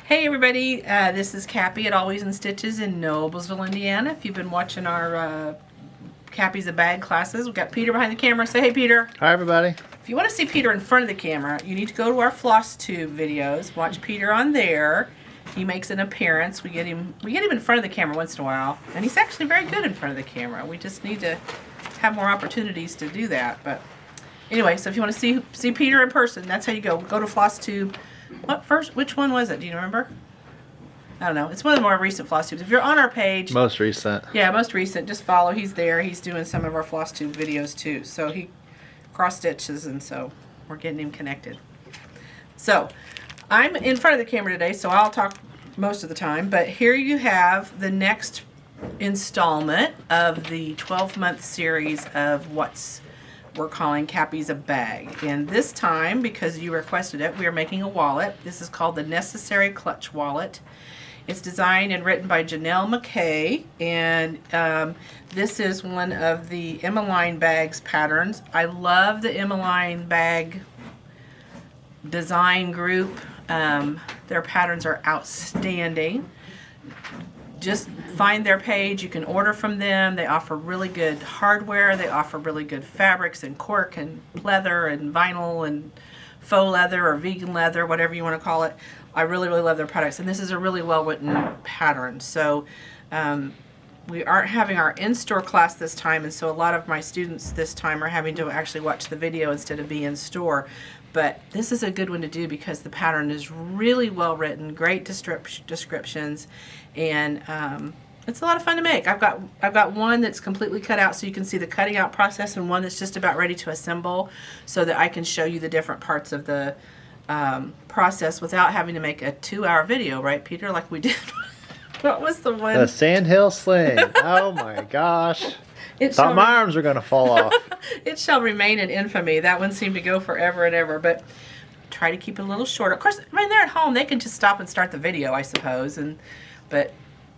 Hey everybody, this is Cappy at Always in Stitches in Noblesville, Indiana. If you've been watching our Cappy's a Bag classes, we've got Peter behind the camera. Say hey, Peter. Hi everybody. If you want to see Peter in front of the camera, you need to go to our floss tube videos. Watch Peter on there. He makes an appearance. We get him in front of the camera once in a while, and he's actually very good in front of the camera. We just need to have more opportunities to do that. But anyway, so if you want to see Peter in person, that's how you go. Go to floss tube. Which one was it? Do you remember? I don't know. It's one of the more recent floss tubes. If you're on our page. Most recent. Yeah, most recent. Just follow. He's there. He's doing some of our floss tube videos too. So he cross stitches, and so we're getting him connected. So I'm in front of the camera today, so I'll talk most of the time. But here you have the next installment of the 12-month series of what's we're calling Cappy's a Bag. And this time, because you requested it, we are making a wallet. This is called the Necessary Clutch Wallet. It's designed and written by Janelle McKay, and this is one of the Emmaline bags patterns. I love the Emmaline bag design group. Their patterns are outstanding. Just find their page. You can order from them. They offer really good hardware. They offer really good fabrics and cork and leather and vinyl and faux leather or vegan leather, whatever you want to call it. I really, really love their products. And this is a really well-written pattern. So we aren't having our in-store class this time, and so a lot of my students this time are having to actually watch the video instead of be in store. But this is a good one to do because the pattern is really well written, great descriptions, and it's a lot of fun to make. I've got one that's completely cut out so you can see the cutting out process, and one that's just about ready to assemble so that I can show you the different parts of the process without having to make a 2-hour video, right, Peter, like we did. What was the one? The Sandhill Sling. Oh my gosh. Thought my arms were going to fall off. It shall remain in infamy. That one seemed to go forever and ever, but try to keep it a little short. Of course, I mean, they're at home. They can just stop and start the video, I suppose. But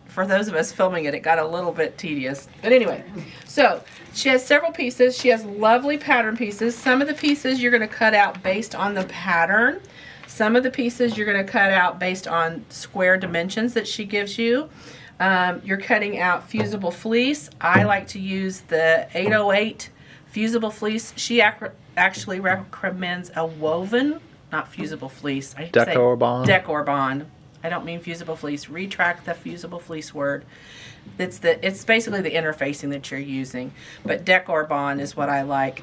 for those of us filming it, it got a little bit tedious. But anyway, so she has several pieces. She has lovely pattern pieces. Some of the pieces you're going to cut out based on the pattern. Some of the pieces you're going to cut out based on square dimensions that she gives you. You're cutting out fusible fleece. I like to use the 808 fusible fleece. She actually recommends a woven, not fusible fleece. I Decor bond. Decor bond. I don't mean fusible fleece. Retract the fusible fleece word. It's basically the interfacing that you're using. But decor bond is what I like.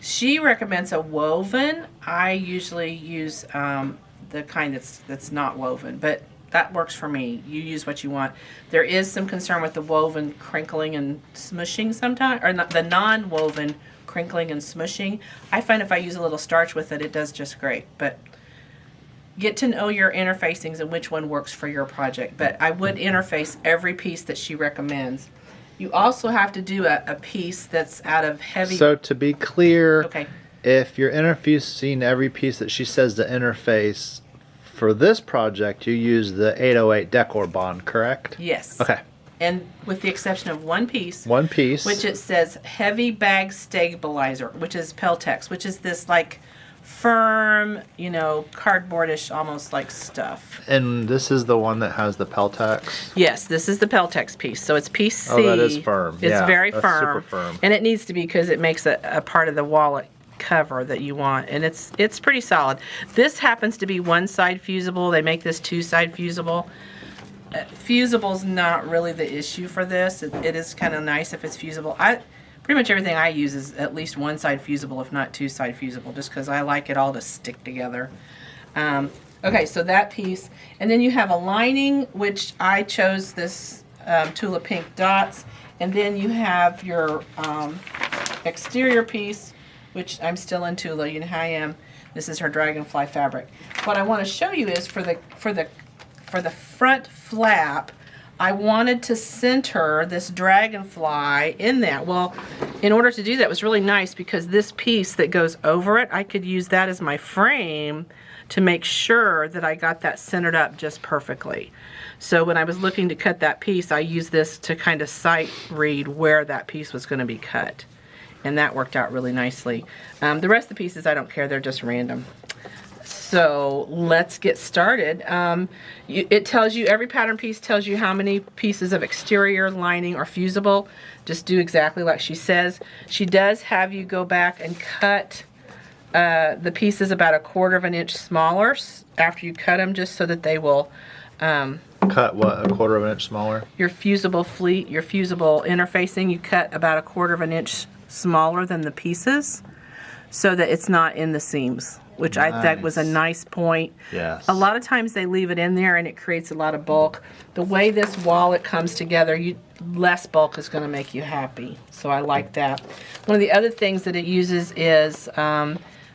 She recommends a woven. I usually use the kind that's not woven, but that works for me. You use what you want. There is some concern with the woven crinkling and smushing sometimes, or not, the non-woven crinkling and smushing. I find if I use a little starch with it, it does just great. But get to know your interfacings and which one works for your project. But I would interface every piece that she recommends. You also have to do a piece that's out of heavy... So to be clear, okay, if you're interfacing every piece that she says to interface, for this project, you use the 808 decor bond, correct? yes. Okay. And with the exception of one piece. One piece. Which it says heavy bag stabilizer, which is Peltex, which is this like firm, you know, cardboardish almost like stuff. And this is the one that has the Peltex? Yes, this is the Peltex piece. So it's piece C. Oh, that is firm. It's very that's firm. Super firm. And it needs to be because it makes a part of the wallet cover that you want, and it's pretty solid. This happens to be one side fusible. They make this 2-side fusible. Fusible's not really the issue for this. It is kind of nice if it's fusible. Pretty much everything I use is at least one side fusible, if not 2-side fusible, just because I like it all to stick together. Okay, so that piece, and then you have a lining, which I chose this Tula Pink Dots, and then you have your exterior piece, which I'm still in Tula. You know how I am. This is her Dragonfly fabric. What I want to show you is for the front flap, I wanted to center this dragonfly in that. Well, in order to do that, it was really nice because this piece that goes over it, I could use that as my frame to make sure that I got that centered up just perfectly. So when I was looking to cut that piece, I used this to kind of sight read where that piece was going to be cut. And that worked out really nicely. The rest of the pieces, I don't care. They're just random. So let's get started. It tells you, every pattern piece tells you how many pieces of exterior lining are fusible. Just do exactly like she says. She does have you go back and cut the pieces about 1/4 of an inch smaller after you cut them, just so that they will cut what, 1/4 of an inch smaller? Your fusible interfacing, you cut about 1/4 of an inch smaller than the pieces, so that it's not in the seams, which I thought was a nice point. Yes. A lot of times they leave it in there and it creates a lot of bulk. The way this wallet comes together, less bulk is going to make you happy. So I like that. One of the other things that it uses is,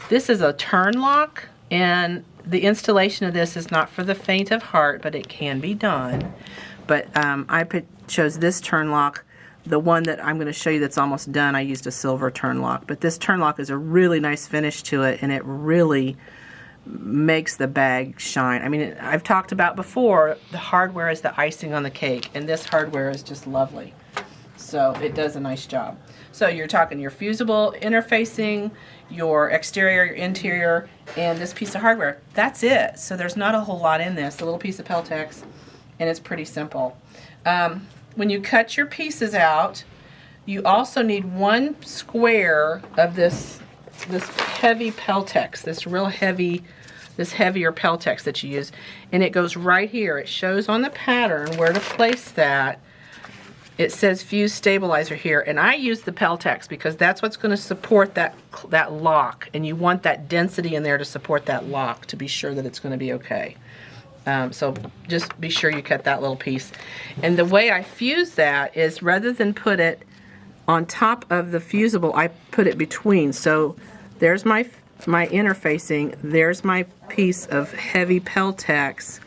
this is a turn lock, and the installation of this is not for the faint of heart, but it can be done. But I chose this turn lock. The one that I'm going to show you that's almost done, I used a silver turn lock. But this turn lock is a really nice finish to it, and it really makes the bag shine. I mean, I've talked about before, the hardware is the icing on the cake, and this hardware is just lovely. So it does a nice job. So you're talking your fusible interfacing, your exterior, your interior, and this piece of hardware. That's it. So there's not a whole lot in this. A little piece of Peltex, and it's pretty simple. When you cut your pieces out, you also need 1 square of this heavy Peltex, this heavier Peltex that you use, and it goes right here. It shows on the pattern where to place that. It says fuse stabilizer here, and I use the Peltex because that's what's going to support that lock, and you want that density in there to support that lock to be sure that it's going to be okay. So just be sure you cut that little piece. And the way I fuse that is, rather than put it on top of the fusible, I put it between. So there's my interfacing, there's my piece of heavy Peltex,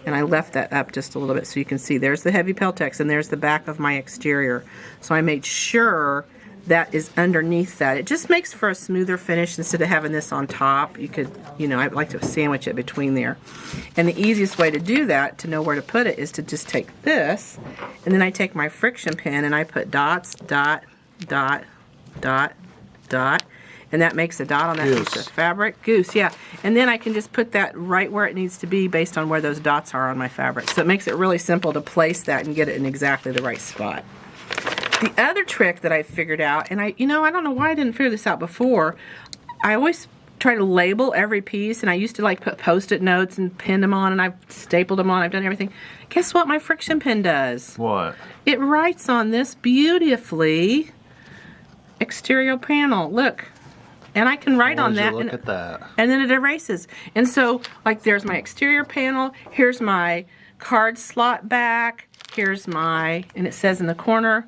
and I left that up just a little bit so you can see there's the heavy Peltex, and there's the back of my exterior. So I made sure that is underneath that. It just makes for a smoother finish instead of having this on top. You could, I like to sandwich it between there. And the easiest way to do that, to know where to put it, is to just take this, and then I take my friction pin and I put dots, dot, dot, dot, dot, and that makes a dot on that piece of fabric. Goose, yeah. And then I can just put that right where it needs to be based on where those dots are on my fabric. So it makes it really simple to place that and get it in exactly the right spot. The other trick that I figured out, and I don't know why I didn't figure this out before, I always try to label every piece, and I used to like put Post-it notes and pin them on, and I've stapled them on, I've done everything. Guess what my friction pin does? What? It writes on this beautifully. Exterior panel, look. And I can write on that. Look at that. And then it erases. And so, like, there's my exterior panel, here's my card slot back, here's my, and it says in the corner,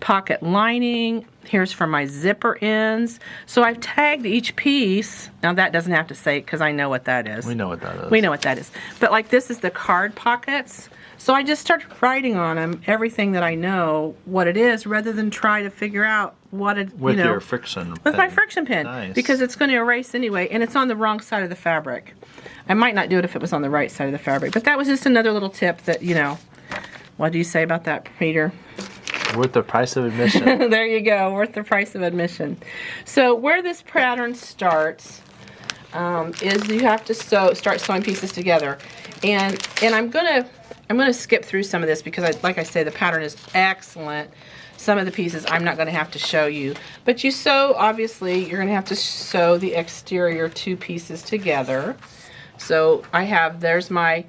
pocket lining. Here's for my zipper ends. So I've tagged each piece. Now that doesn't have to say it because I know what that is. We know what that is. We know what that is. But like, this is the card pockets. So I just started writing on them everything that I know what it is, rather than try to figure out what it, with your friction pin. With my friction pin. Nice. Because it's going to erase anyway, and it's on the wrong side of the fabric. I might not do it if it was on the right side of the fabric, but that was just another little tip that, what do you say about that, Peter? Worth the price of admission. There you go, worth the price of admission. So where this pattern starts is you have to start sewing pieces together, and I'm gonna skip through some of this because, like I say, the pattern is excellent. Some of the pieces I'm not going to have to show you, but you sew. Obviously, you're going to have to sew the exterior 2 pieces together. So there's my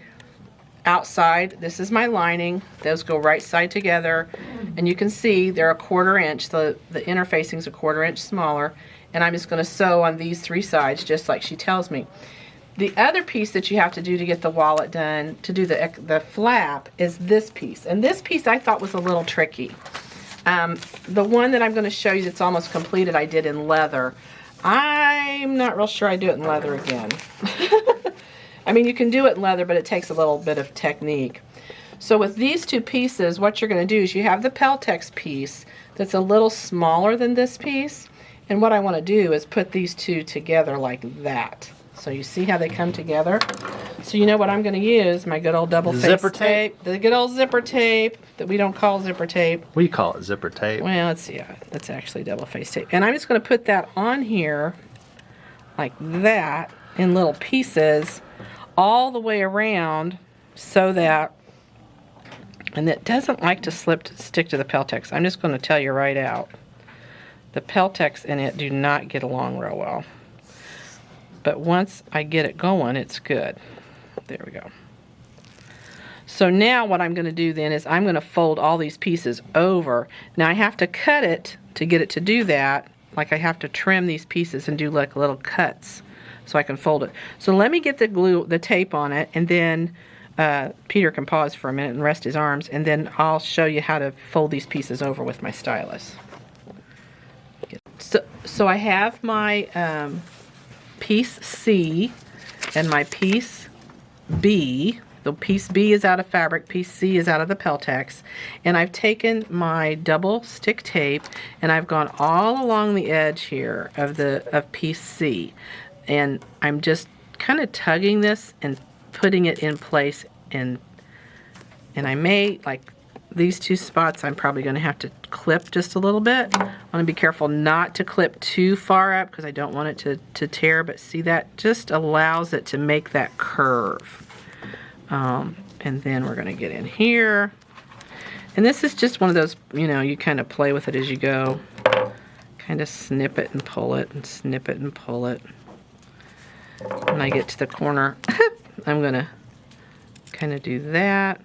outside, this is my lining, those go right side together, and you can see they're 1/4 inch, the interfacing is 1/4 inch smaller, and I'm just going to sew on these 3 sides just like she tells me. The other piece that you have to do to get the wallet done, to do the flap, is this piece, and this piece I thought was a little tricky. The one that I'm going to show you that's almost completed I did in leather. I'm not real sure I do it in leather again. I mean, you can do it in leather, but it takes a little bit of technique. So with these 2 pieces, what you're going to do is you have the Peltex piece that's a little smaller than this piece, and what I want to do is put these 2 together like that. So you see how they come together? So you know what I'm going to use? My good old double face zipper tape. The good old zipper tape that we don't call zipper tape. We call it zipper tape. Well, that's actually double face tape. And I'm just going to put that on here like that. in little pieces all the way around so that, and it doesn't like to stick to the Peltex. I'm just going to tell you right out. The Peltex and it do not get along real well. But once I get it going, it's good. There we go. So now what I'm going to do then is I'm going to fold all these pieces over. Now I have to cut it to get it to do that. Like I have to trim these pieces and do like little cuts so I can fold it. So let me get the tape on it, and then Peter can pause for a minute and rest his arms, and then I'll show you how to fold these pieces over with my stylus. So I have my piece C and my piece B. The piece B is out of fabric, piece C is out of the Peltex, and I've taken my double stick tape and I've gone all along the edge here of piece C, and I'm just kind of tugging this and putting it in place, and I may, like these two spots, I'm probably going to have to clip just a little bit. I want to be careful not to clip too far up because I don't want it to tear, but see, that just allows it to make that curve. And then we're going to get in here. And this is just one of those, you know, you kind of play with it as you go. Kind of snip it and pull it and snip it and pull it. When I get to the corner, I'm going to kind of do that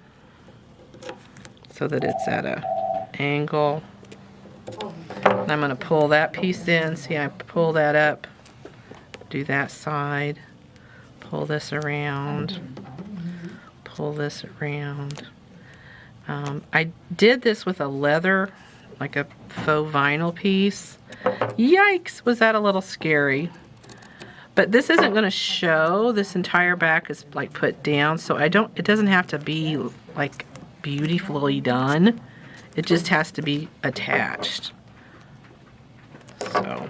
so that it's at an angle. And I'm going to pull that piece in. See, I pull that up, do that side, pull this around. Pull this around. I did this with a leather, like a faux vinyl piece. Yikes, was that a little scary. But this isn't going to show. This entire back is like put down, so it doesn't have to be like beautifully done. It just has to be attached. So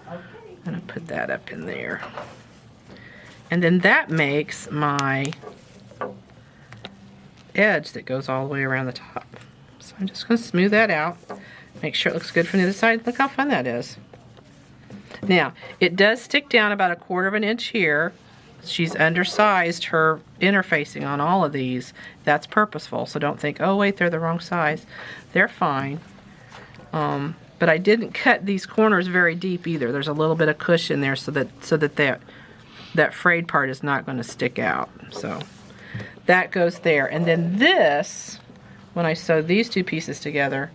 I'm going to put that up in there. And then that makes my edge that goes all the way around the top. So I'm just going to smooth that out, make sure it looks good from the other side. Look how fun that is. Now, it does stick down about 1/4 inch here. She's undersized her interfacing on all of these. That's purposeful, so don't think, oh wait, they're the wrong size. They're fine. But I didn't cut these corners very deep either. There's a little bit of cushion there so that frayed part is not going to stick out. So that goes there. And then this, when I sew these two pieces together,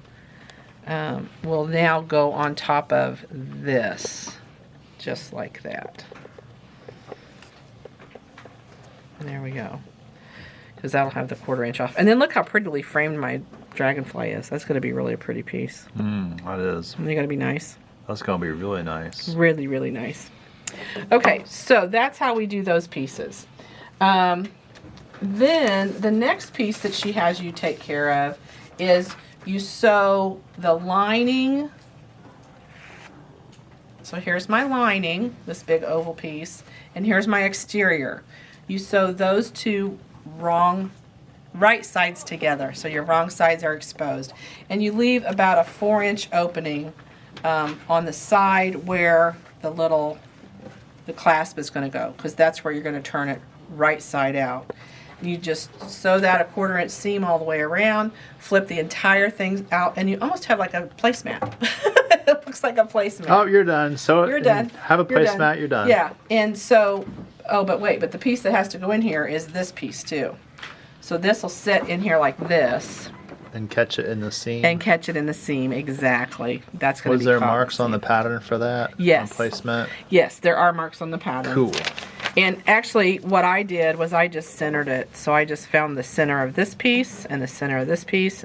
will now go on top of this, just like that. And there we go. Because that'll have the 1/4 inch off. And then look how prettily framed my dragonfly is. That's going to be really a pretty piece. That is. Isn't it going to be nice? That's going to be really nice. Really, really nice. Okay, so that's how we do those pieces. Then the next piece that she has you take care of is you sew the lining. So here's my lining, this big oval piece, and here's my exterior. You sew those two right sides together, so your wrong sides are exposed. And you leave about a 4-inch opening on the side where the clasp is going to go, because that's where you're going to turn it right side out. You just sew that a 1/4 inch seam all the way around, flip the entire thing out, and you almost have like a placemat. It looks like a placemat. Oh, you're done. So you're done. Have a placemat, you're done. Yeah, and so, oh, but wait, but the piece that has to go in here is this piece too. So this will sit in here like this. And catch it in the seam. And catch it in the seam, exactly. That's going to be Was there marks on the pattern for that? Yes. On placemat? Yes, there are marks on the pattern. Cool. And actually, what I did was I just centered it. So I just found the center of this piece and the center of this piece,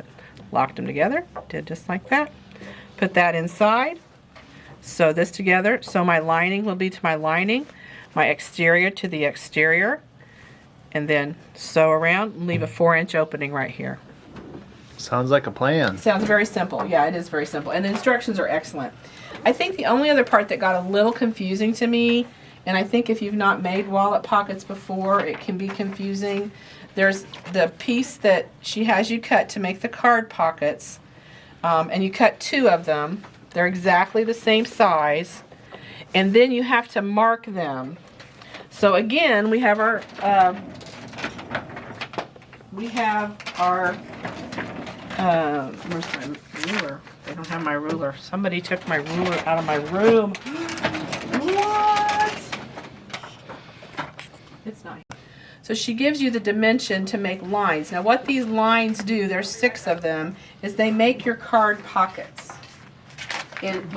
locked them together, did just like that. Put that inside, sew this together. So my lining will be to my lining, my exterior to the exterior, and then sew around and leave a 4-inch opening right here. Sounds like a plan. Sounds very simple. Yeah, it is very simple. And the instructions are excellent. I think the only other part that got a little confusing to me, and I think if you've not made wallet pockets before, it can be confusing. There's the piece that she has you cut to make the card pockets, and you cut 2 of them. They're exactly the same size, and then you have to mark them. So again, we have our where's my ruler? They don't have my ruler. Somebody took my ruler out of my room. What? It's not. So she gives you the dimension to make lines. Now what these lines do, there's 6 of them, is they make your card pockets. And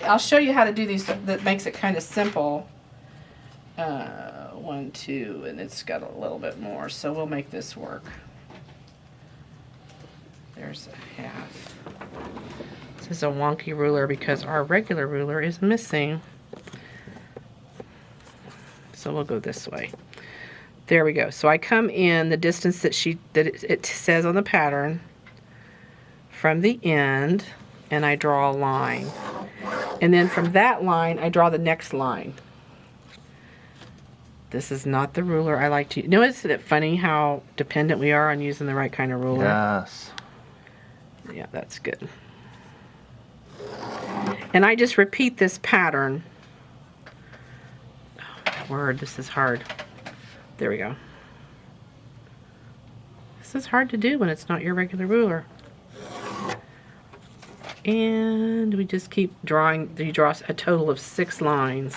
I'll show you how to do these. That makes it kind of simple. 1, 2, and it's got a little bit more, so we'll make this work. There's a half. This is a wonky ruler because our regular ruler is missing. So we'll go this way. There we go. So I come in the distance that it says on the pattern from the end, and I draw a line. And then from that line, I draw the next line. This is not the ruler I like to use. Isn't it funny how dependent we are on using the right kind of ruler? Yes. Yeah, that's good. And I just repeat this pattern. Oh, my word, this is hard. There we go. This is hard to do when it's not your regular ruler. And we just keep drawing. You draw a total of 6 lines.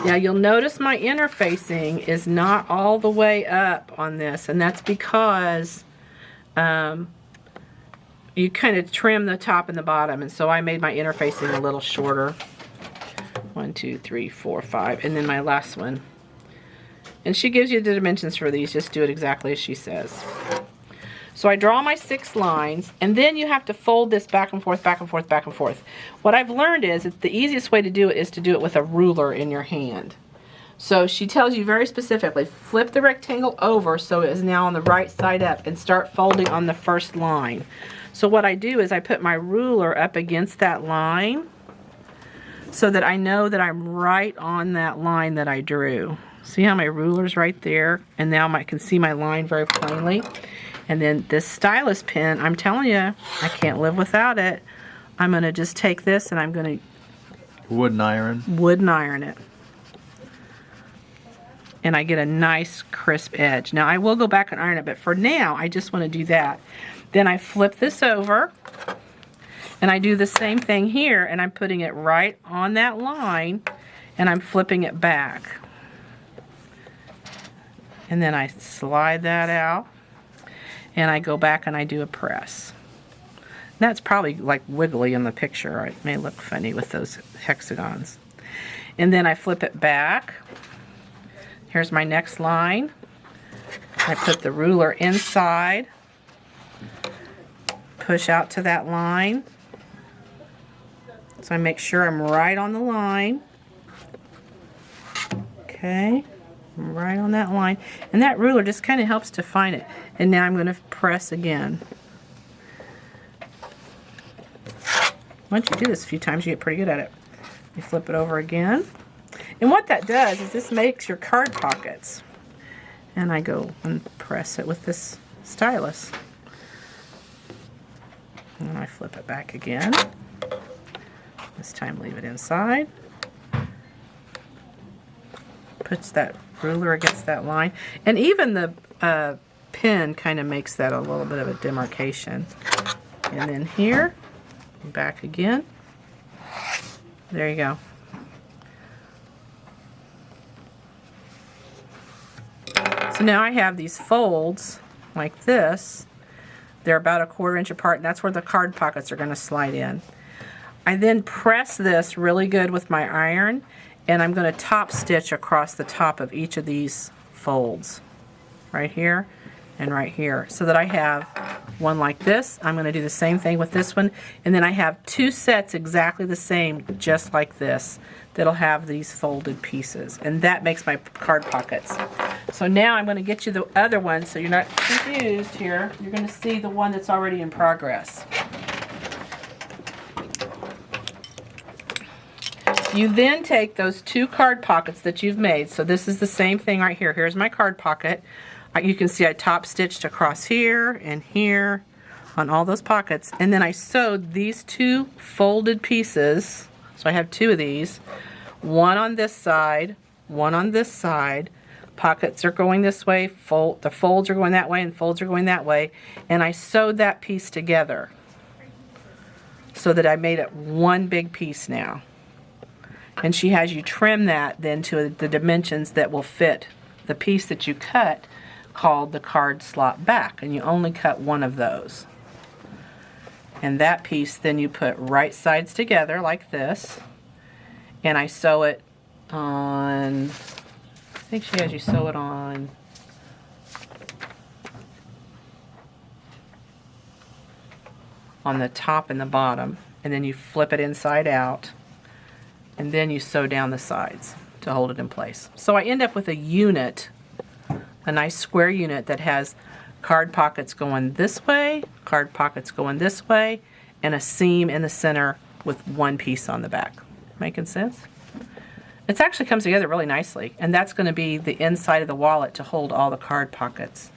Now you'll notice my interfacing is not all the way up on this, and that's because you kind of trim the top and the bottom, and so I made my interfacing a little shorter. 1, 2, 3, 4, 5, and then my last one. And she gives you the dimensions for these. Just do it exactly as she says. So I draw my 6 lines, and then you have to fold this back and forth, back and forth, back and forth. What I've learned is that the easiest way to do it is to do it with a ruler in your hand. So she tells you very specifically, flip the rectangle over so it is now on the right side up, and start folding on the first line. So what I do is I put my ruler up against that line so that I know that I'm right on that line that I drew. See how my ruler's right there? And now I can see my line very plainly. And then this stylus pen, I'm telling you, I can't live without it. I'm going to just take this and I'm going to wooden iron it. And I get a nice crisp edge. Now I will go back and iron it, but for now I just want to do that. Then I flip this over and I do the same thing here, and I'm putting it right on that line and I'm flipping it back. And then I slide that out. And I go back and I do a press. That's probably like wiggly in the picture. It may look funny with those hexagons. And then I flip it back. Here's my next line. I put the ruler inside. Push out to that line. So I make sure I'm right on the line. Okay. Right on that line, and that ruler just kind of helps define it. And now I'm going to press again. Once you do this a few times, you get pretty good at it. You flip it over again, and what that does is this makes your card pockets. And I go and press it with this stylus, and I flip it back again. This time leave it inside. Puts that ruler against that line, and even the pen kind of makes that a little bit of a demarcation. And then here, back again. There you go. So now I have these folds like this. They're about 1/4 inch apart, and that's where the card pockets are going to slide in. I then press this really good with my iron, and I'm going to top stitch across the top of each of these folds, right here and right here, so that I have one like this. I'm going to do the same thing with this one, and then I have 2 sets exactly the same, just like this, that'll have these folded pieces, and that makes my card pockets. So now I'm going to get you the other one so you're not confused here. You're going to see the one that's already in progress. You then take those 2 card pockets that you've made. So this is the same thing right here. Here's my card pocket. You can see I top stitched across here and here on all those pockets. And then I sewed these 2 folded pieces. So I have 2 of these. One on this side, one on this side. Pockets are going this way, the folds are going that way, and folds are going that way. And I sewed that piece together so that I made it one big piece now. And she has you trim that then to the dimensions that will fit the piece that you cut, called the card slot back. And you only cut one of those. And that piece then you put right sides together like this. And I sew it on, I think she has you sew it on the top and the bottom. And then you flip it inside out. And then you sew down the sides to hold it in place. So I end up with a unit, a nice square unit that has card pockets going this way, card pockets going this way, and a seam in the center with one piece on the back. Making sense? It actually comes together really nicely, and that's going to be the inside of the wallet to hold all the card pockets.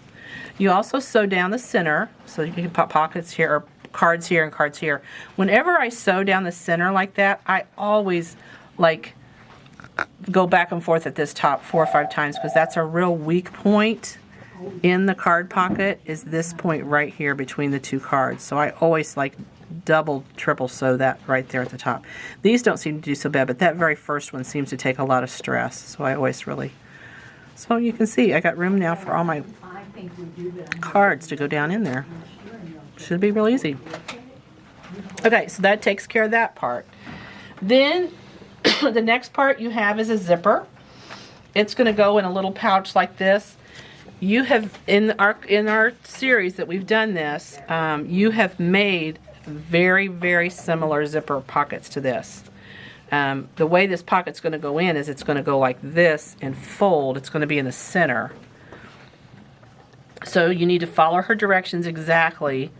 You also sew down the center, so you can put pockets here, or cards here and cards here. Whenever I sew down the center like that, I always like go back and forth at this top 4 or 5 times, because that's a real weak point in the card pocket, is this point right here between the two cards. So I always like double, triple sew that right there at the top. These don't seem to do so bad, but that very first one seems to take a lot of stress. So I always really, so you can see I got room now for all my cards to go down in there. Should be real easy. Okay, so that takes care of that part. Then the next part you have is a zipper. It's going to go in a little pouch like this. You have, in our series that we've done this, you have made very, very similar zipper pockets to this. The way this pocket's going to go in is it's going to go like this and fold. It's going to be in the center. So you need to follow her directions exactly,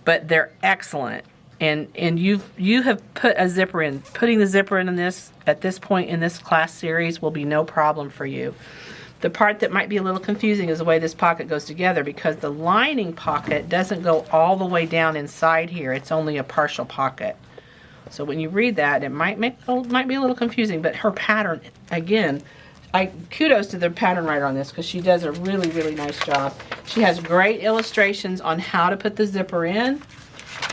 but they're excellent. And you have put a zipper in. Putting the zipper in this at this point in this class series will be no problem for you. The part that might be a little confusing is the way this pocket goes together, because the lining pocket doesn't go all the way down inside here. It's only a partial pocket. So when you read that, it might be a little confusing, but her pattern, again, kudos to the pattern writer on this, because she does a really, really nice job. She has great illustrations on how to put the zipper in,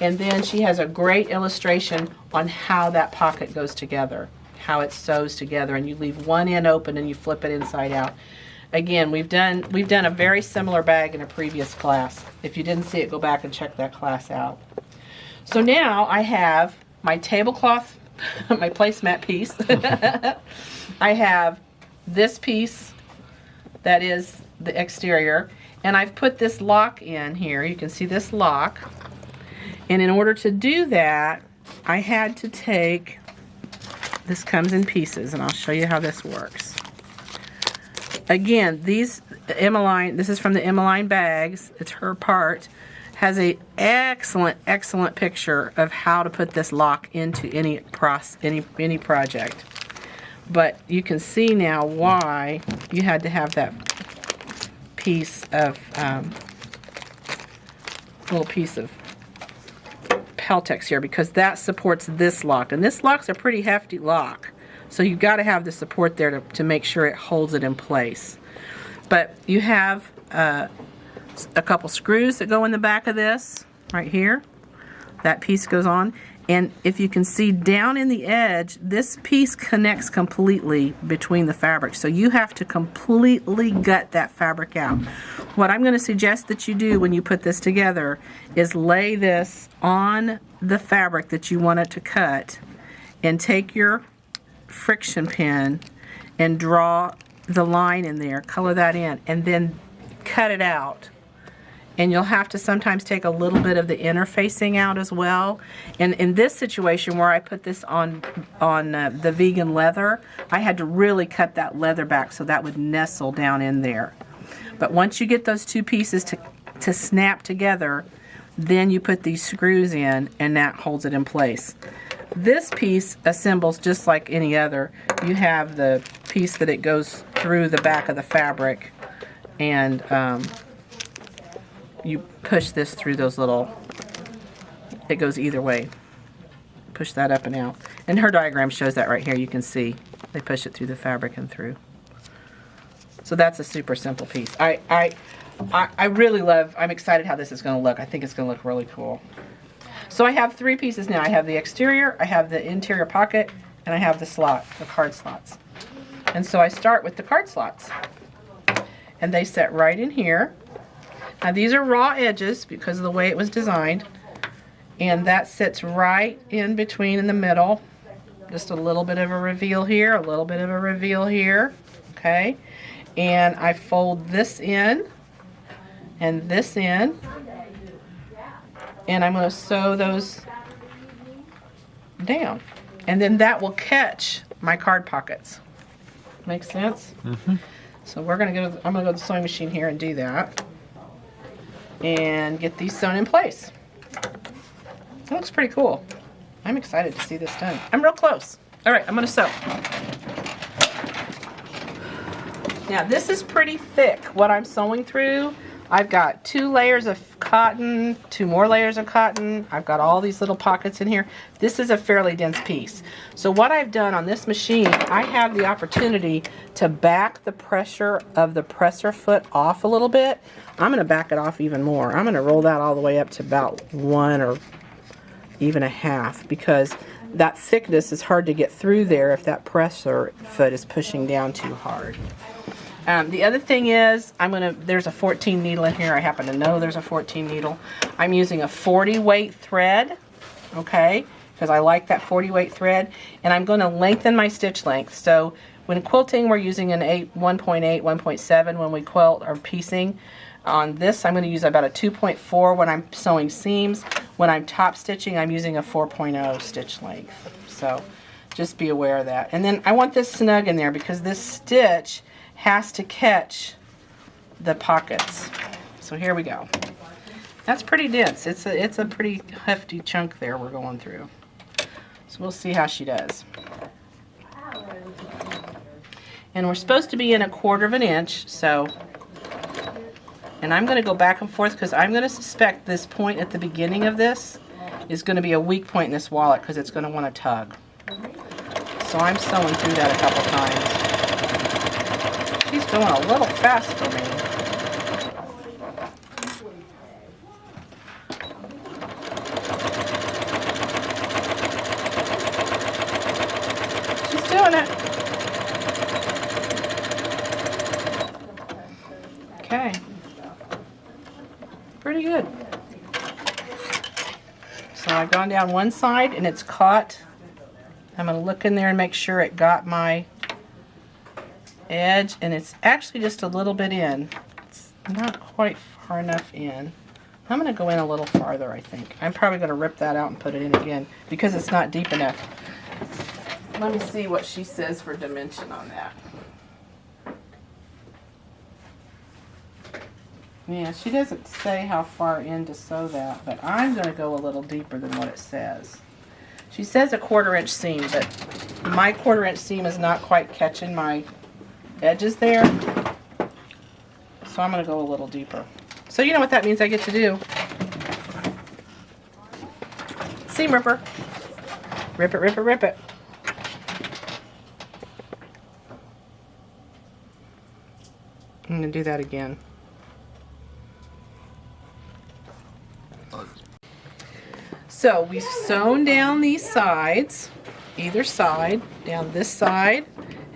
and then she has a great illustration on how that pocket goes together, how it sews together, and you leave one end open and you flip it inside out. Again, we've done a very similar bag in a previous class. If you didn't see it, go back and check that class out. So now I have my tablecloth, my placemat piece. I have this piece that is the exterior, and I've put this lock in here. You can see this lock. And in order to do that, I had to take, this comes in pieces, and I'll show you how this works. Again, these Emmaline, this is from the Emmaline bags, it's her part, has a excellent, excellent picture of how to put this lock into any project. But you can see now why you had to have that piece of, little piece of Peltex here, because that supports this lock, and this lock's a pretty hefty lock, so you've got to have the support there to make sure it holds it in place. But you have a couple screws that go in the back of this right here. That piece goes on, and if you can see down in the edge, this piece connects completely between the fabric, so you have to completely gut that fabric out. What I'm going to suggest that you do when you put this together is lay this on the fabric that you want it to cut, and take your friction pin and draw the line in there, color that in, and then cut it out. And you'll have to sometimes take a little bit of the interfacing out as well. And in this situation where I put this on the vegan leather, I had to really cut that leather back so that would nestle down in there. But once you get those two pieces to snap together, then you put these screws in, and that holds it in place. This piece assembles just like any other. You have the piece that it goes through the back of the fabric, and you push this through those little, it goes either way. Push that up and out. And her diagram shows that right here. You can see they push it through the fabric and through. So that's a super simple piece. I really love, I'm excited how this is going to look. I think it's going to look really cool. So I have 3 pieces now. I have the exterior, I have the interior pocket, and I have the slot, the card slots. And so I start with the card slots. And they set right in here. Now these are raw edges because of the way it was designed. And that sits right in between in the middle. Just a little bit of a reveal here, a little bit of a reveal here. Okay. And I fold this in and this in. And I'm going to sew those down. And then that will catch my card pockets. Make sense? Mm-hmm. So we're going to go, I'm going to go to the sewing machine here and do that. And get these sewn in place. That looks pretty cool. I'm excited to see this done. I'm real close. All right, I'm going to sew. Now this is pretty thick, what I'm sewing through. I've got 2 layers of cotton, 2 more layers of cotton. I've got all these little pockets in here. This is a fairly dense piece. So what I've done on this machine, I have the opportunity to back the pressure of the presser foot off a little bit. I'm going to back it off even more. I'm going to roll that all the way up to about 1 or even a half, because that thickness is hard to get through there if that presser foot is pushing down too hard. The other thing is, there's a 14 needle in here. I happen to know there's a 14 needle. I'm using a 40 weight thread, okay, because I like that 40 weight thread, and I'm going to lengthen my stitch length. So when quilting, we're using an 1.8, 1.7 when we quilt or piecing. On this, I'm going to use about a 2.4 when I'm sewing seams. When I'm top stitching, I'm using a 4.0 stitch length. So just be aware of that. And then I want this snug in there because this stitch has to catch the pockets. So here we go. That's pretty dense. It's a pretty hefty chunk there we're going through. So we'll see how she does. And we're supposed to be in 1/4 inch, so, and I'm going to go back and forth because I'm going to suspect this point at the beginning of this is going to be a weak point in this wallet because it's going to want to tug. So I'm sewing through that a couple times. She's going a little fast for me. She's doing it. Okay. Pretty good. So I've gone down one side and it's caught. I'm going to look in there and make sure it got my edge, and it's actually just a little bit in. It's not quite far enough in. I'm going to go in a little farther, I think. I'm probably going to rip that out and put it in again because it's not deep enough. Let me see what she says for dimension on that. Yeah, she doesn't say how far in to sew that, but I'm going to go a little deeper than what it says. She says a 1/4 inch seam, but my 1/4 inch seam is not quite catching my edges there. So I'm going to go a little deeper. So you know what that means I get to do. Seam ripper. Rip it, rip it, rip it. I'm going to do that again. So we've sewn down these sides, either side, down this side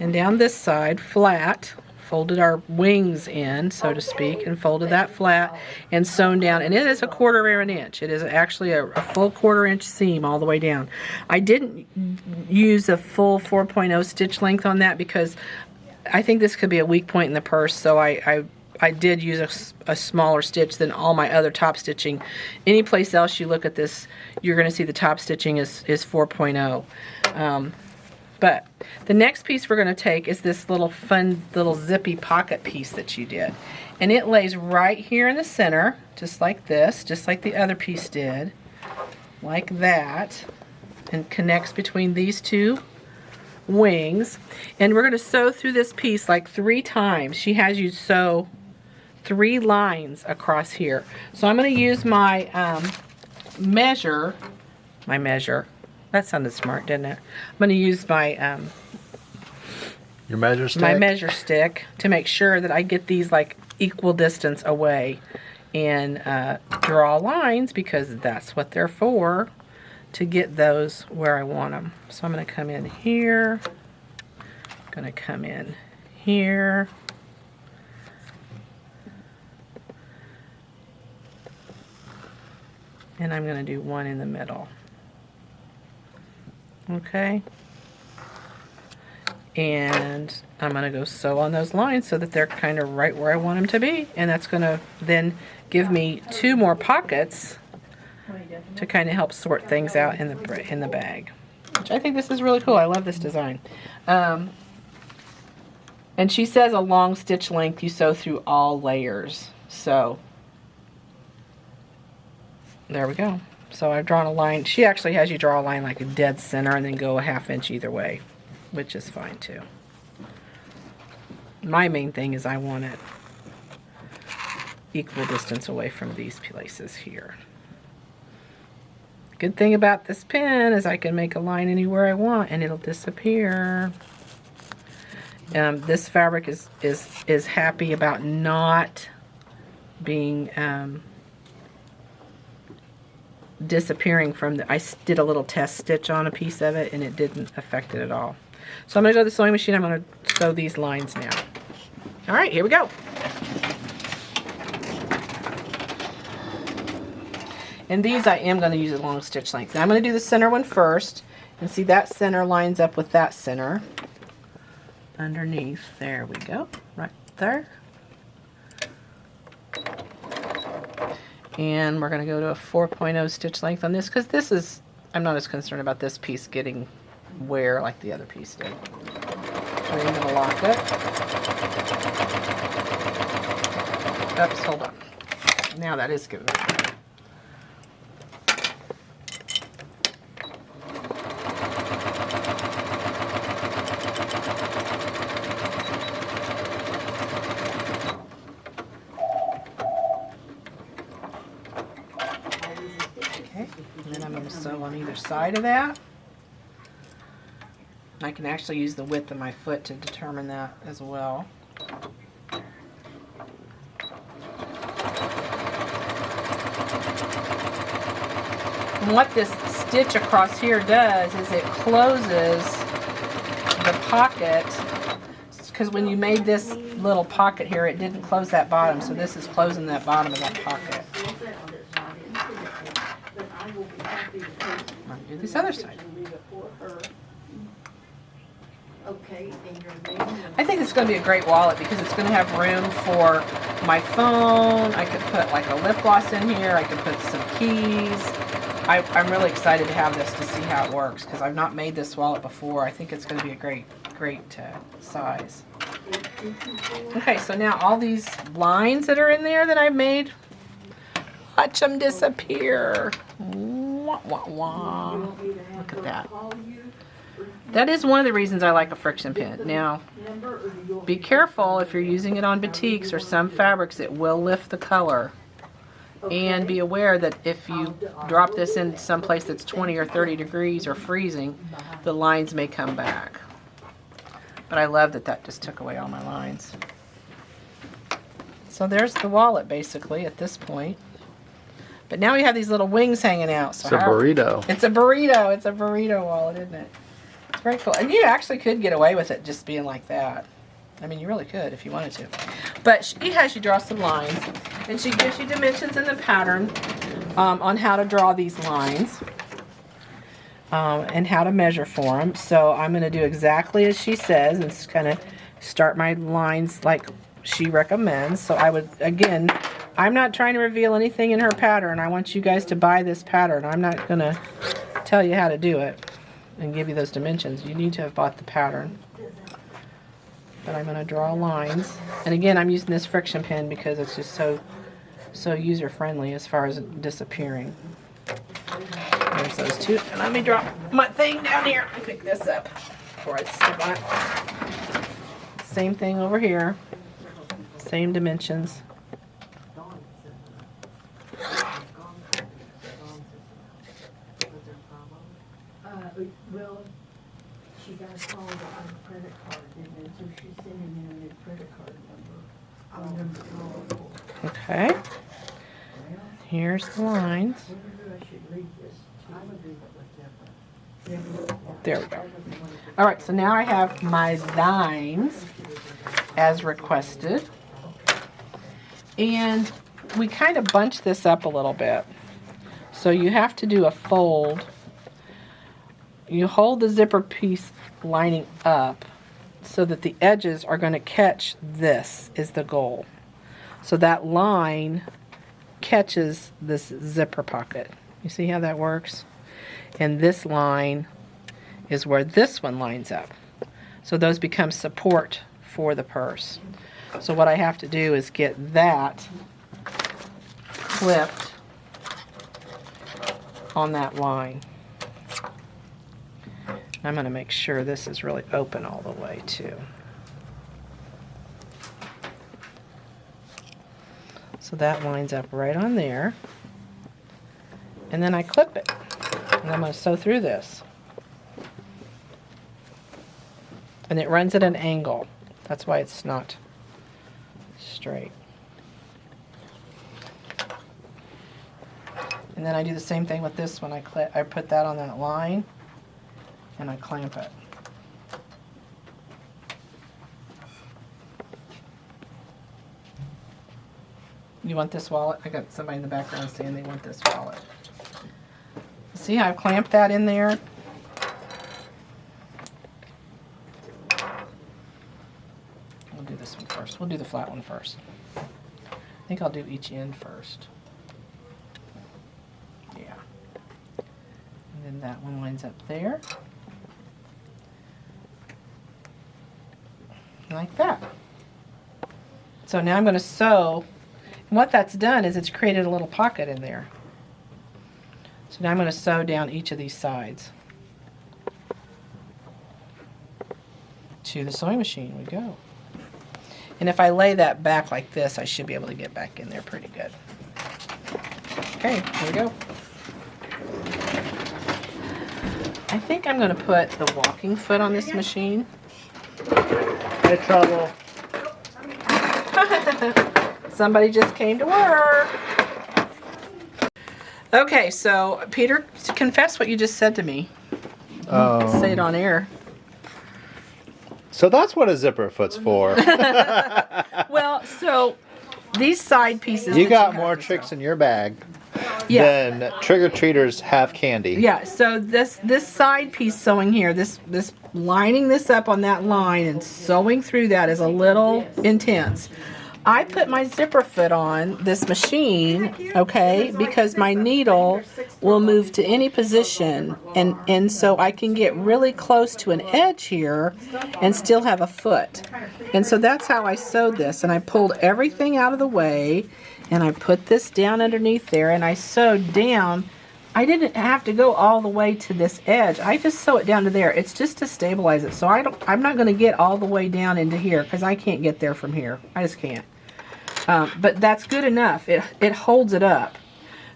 and down this side flat, folded our wings in, so to speak, and folded that flat and sewn down. And it is a 1/4 inch. It is actually a full 1/4 inch seam all the way down. I didn't use a full 4.0 stitch length on that because I think this could be a weak point in the purse, so I did use a smaller stitch than all my other top stitching. Any place else you look at this, you're going to see the top stitching is 4.0. But the next piece we're going to take is this little fun little zippy pocket piece that you did. And it lays right here in the center, just like this, just like the other piece did. Like that. And connects between these two wings. And we're going to sew through this piece like 3 times. She has you sew 3 lines across here. So I'm going to use my measure. That sounded smart, didn't it? I'm going to use my Your measure stick? My measure stick to make sure that I get these like equal distance away and draw lines because that's what they're for, to get those where I want them. So I'm going to come in here, going to come in here, and I'm going to do one in the middle. Okay. And I'm going to go sew on those lines so that they're kind of right where I want them to be. And that's going to then give me 2 more pockets to kind of help sort things out in the bag. Which I think this is really cool. I love this design. And she says a long stitch length you sew through all layers. So there we go. So I've drawn a line. She actually has you draw a line like a dead center and then go a 1/2 inch either way, which is fine too. My main thing is I want it equal distance away from these places here. Good thing about this pen is I can make a line anywhere I want and it'll disappear. This fabric is happy about not being disappearing from the, I did a little test stitch on a piece of it and it didn't affect it at all. So I'm going to go to the sewing machine. I'm going to sew these lines now. All right, here we go. And these I am going to use a long stitch length. Now I'm going to do the center one first, and see that center lines up with that center underneath. There we go, right there. And we're going to go to a 4.0 stitch length on this because this is, I'm not as concerned about this piece getting wear like the other piece did. So I'm going to lock it. Oops, hold on. Now that is good. And then I'm going to sew on either side of that. I can actually use the width of my foot to determine that as well. And what this stitch across here does is it closes the pocket, because when you made this little pocket here, it didn't close that bottom, so this is closing that bottom of that pocket. I'm going to do this other side. I think it's going to be a great wallet because it's going to have room for my phone. I could put like a lip gloss in here. I could put some keys. I'm really excited to have this to see how it works because I've not made this wallet before. I think it's going to be a great size. Okay, so now all these lines that are in there that I've made, watch them disappear. Wah, wah, wah. Look at that. That is one of the reasons I like a friction pen. Now, be careful if you're using it on batiks or some fabrics, it will lift the color. And be aware that if you drop this in someplace that's 20 or 30 degrees or freezing, the lines may come back. But I love that that just took away all my lines. So there's the wallet basically at this point. But now we have these little wings hanging out. So it's a burrito. It's a burrito. It's a burrito wallet, isn't it? It's very cool. And you actually could get away with it just being like that. I mean, you really could if you wanted to. But she has you draw some lines. And she gives you dimensions in the pattern on how to draw these lines. And how to measure for them. So I'm going to do exactly as she says and just kind of start my lines like she recommends. So I would, again, I'm not trying to reveal anything in her pattern. I want you guys to buy this pattern. I'm not going to tell you how to do it and give you those dimensions. You need to have bought the pattern. But I'm going to draw lines. And again, I'm using this friction pen because it's just so user friendly as far as disappearing. There's those two. And let me drop my thing down here and pick this up before I step on it. Same thing over here. Same dimensions. Well, she she got a call about her credit card, and so she's sending in a new credit card number. Okay. Here's the lines. There we go. All right, so now I have my lines as requested. And we kind of bunch this up a little bit. So you have to do a fold. You hold the zipper piece lining up so that the edges are going to catch this is the goal. So that line catches this zipper pocket. You see how that works? And this line is where this one lines up. So those become support for the purse. So what I have to do is get that clipped on that line. I'm going to make sure this is really open all the way too. So that lines up right on there. And then I clip it. And I'm going to sew through this. And it runs at an angle. That's why it's not straight. And then I do the same thing with this one. I put that on that line and I clamp it. You want this wallet? I got somebody in the background saying they want this wallet. See how I've clamped that in there? We'll do this one first. We'll do the flat one first. I think I'll do each end first. Yeah. And then that one lines up there. Like that. So now I'm going to sew. And what that's done is it's created a little pocket in there. So now I'm going to sew down each of these sides. To the sewing machine we go. And if I lay that back like this, I should be able to get back in there pretty good. Okay, here we go. I think I'm going to put the walking foot on this machine. Hey, trouble. Somebody just came to work. Okay, so Peter, confess what you just said to me. Say it on air. So that's what a zipper foot's for. Well, so these side pieces. You got more tricks in your bag than trick-or-treaters have candy. Yeah, so this side piece sewing here, this lining this up on that line and sewing through that is a little intense. I put my zipper foot on this machine, okay, because my needle will move to any position, and so I can get really close to an edge here and still have a foot. And so that's how I sewed this, and I pulled everything out of the way, and I put this down underneath there, and I sewed down. I didn't have to go all the way to this edge. I just sew it down to there. It's just to stabilize it. So I'm not going to get all the way down into here because I can't get there from here. I just can't. But that's good enough. It holds it up.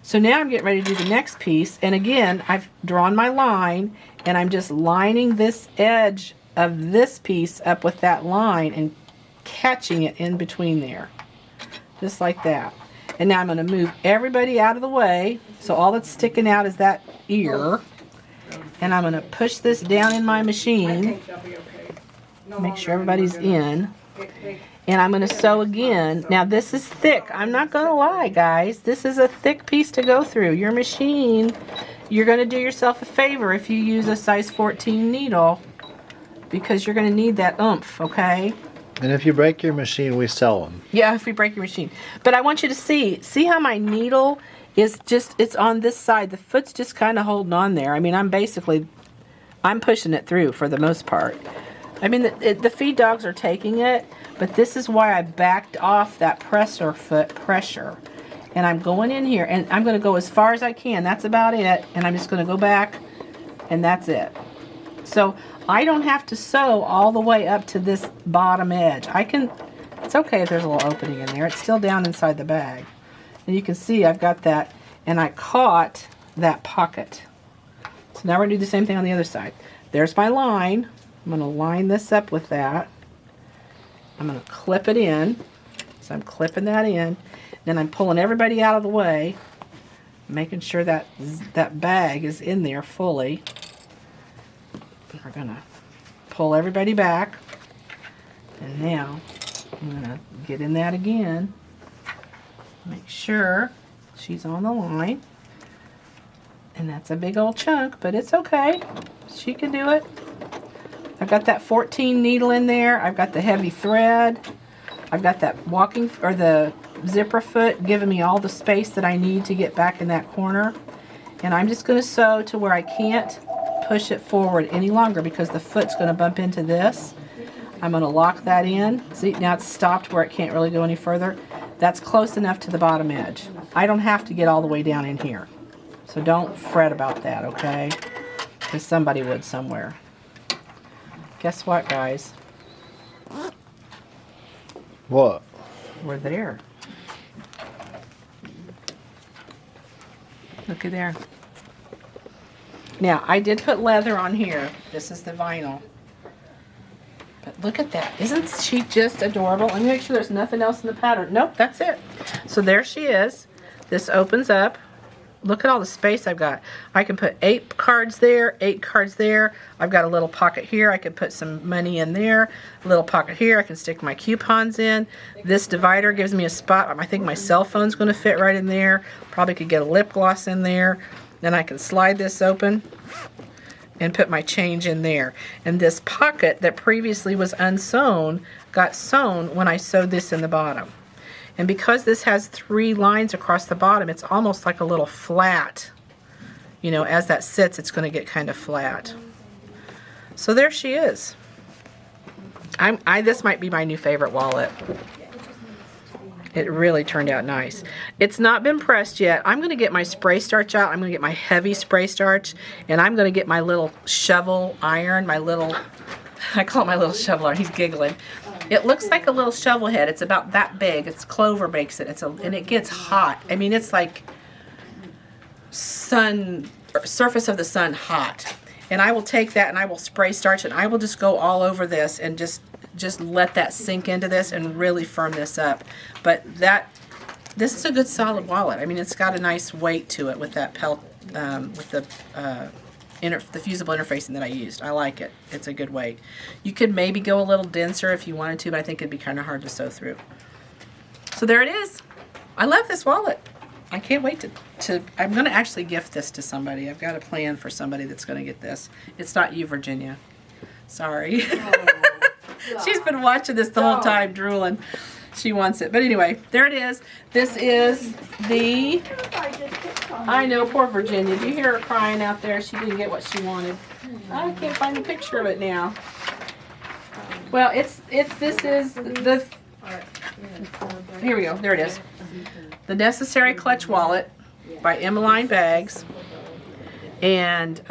So now I'm getting ready to do the next piece. And again, I've drawn my line and I'm just lining this edge of this piece up with that line and catching it in between there. Just like that. And now I'm going to move everybody out of the way. So all that's sticking out is that ear. And I'm going to push this down in my machine. Make sure everybody's in. And I'm going to sew again. Now this is thick. I'm not going to lie, guys. This is a thick piece to go through. Your machine, you're going to do yourself a favor if you use a size 14 needle. Because you're going to need that oomph, okay? And if you break your machine, we sell them. Yeah, if you break your machine. But I want you to see how my needle is just, it's on this side. The foot's just kind of holding on there. I mean, I'm pushing it through for the most part. I mean, the feed dogs are taking it, but this is why I backed off that presser foot pressure. And I'm going in here, and I'm going to go as far as I can. That's about it. And I'm just going to go back, and that's it. So I don't have to sew all the way up to this bottom edge. It's okay if there's a little opening in there. It's still down inside the bag. And you can see I've got that, and I caught that pocket. So now we're going to do the same thing on the other side. There's my line. I'm going to line this up with that. I'm going to clip it in. So I'm clipping that in. Then I'm pulling everybody out of the way, making sure that that bag is in there fully. We're going to pull everybody back. And now I'm going to get in that again. Make sure she's on the line. And that's a big old chunk, but it's okay. She can do it. I've got that 14 needle in there. I've got the heavy thread. I've got that walking, or the zipper foot giving me all the space that I need to get back in that corner. And I'm just going to sew to where I can't push it forward any longer because the foot's going to bump into this. I'm going to lock that in. See, now it's stopped where it can't really go any further. That's close enough to the bottom edge. I don't have to get all the way down in here. So don't fret about that, okay? Because somebody would somewhere. Guess what, guys? What? We're there. Looky there. Now, I did put leather on here. This is the vinyl. But look at that. Isn't she just adorable? Let me make sure there's nothing else in the pattern. Nope, that's it. So there she is. This opens up. Look at all the space I've got. I can put 8 cards there, 8 cards there. I've got a little pocket here. I could put some money in there. A little pocket here. I can stick my coupons in. This divider gives me a spot. I think my cell phone's going to fit right in there. Probably could get a lip gloss in there. Then I can slide this open and put my change in there. And this pocket that previously was unsewn got sewn when I sewed this in the bottom. And because this has 3 lines across the bottom, it's almost like a little flat. You know, as that sits, it's going to get kind of flat. So there she is. This might be my new favorite wallet. It really turned out nice. It's not been pressed yet. I'm going to get my spray starch out. I'm going to get my heavy spray starch. And I'm going to get my little shovel iron, my little, I call it my little shovel iron. He's giggling. It looks like a little shovel head. It's about that big. It's Clover makes it. And it gets hot. I mean, it's like surface of the sun hot. And I will take that and I will spray starch and I will just go all over this and just let that sink into this and really firm this up. But this is a good solid wallet. I mean, it's got a nice weight to it with that with the fusible interfacing that I used. I like it. It's a good weight. You could maybe go a little denser if you wanted to, but I think it'd be kind of hard to sew through. So there it is. I love this wallet. I can't wait to I'm going to actually gift this to somebody. I've got a plan for somebody that's going to get this. It's not you, Virginia. Sorry. She's been watching this the whole time, drooling. She wants it. But anyway, there it is. This is the... I know, poor Virginia. Do you hear her crying out there? She didn't get what she wanted. I can't find the picture of it now. Well, this is the... Here we go. There it is. The Necessary Clutch Wallet by Emmaline Bags. And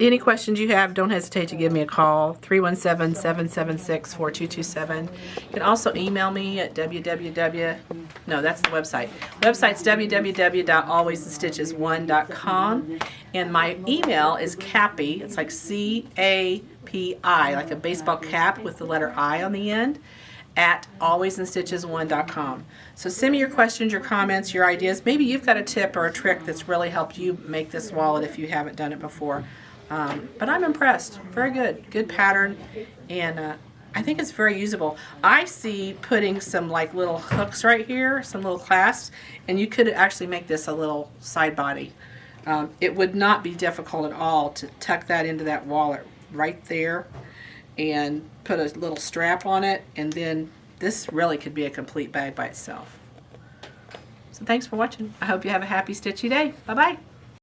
any questions you have, don't hesitate to give me a call. 317-776-4227. You can also email me at no, that's the website. Website's www.alwaysinstitches1.com. And my email is Cappy. It's like C-A-P-I, like a baseball cap with the letter I on the end, at alwaysinstitches1.com. So send me your questions, your comments, your ideas. Maybe you've got a tip or a trick that's really helped you make this wallet if you haven't done it before. But I'm impressed. Very good. Good pattern. And I think it's very usable. I see putting some like little hooks right here, some little clasps, and you could actually make this a little side body. It would not be difficult at all to tuck that into that wallet right there and put a little strap on it, and then this really could be a complete bag by itself. So thanks for watching. I hope you have a happy stitchy day. Bye-bye.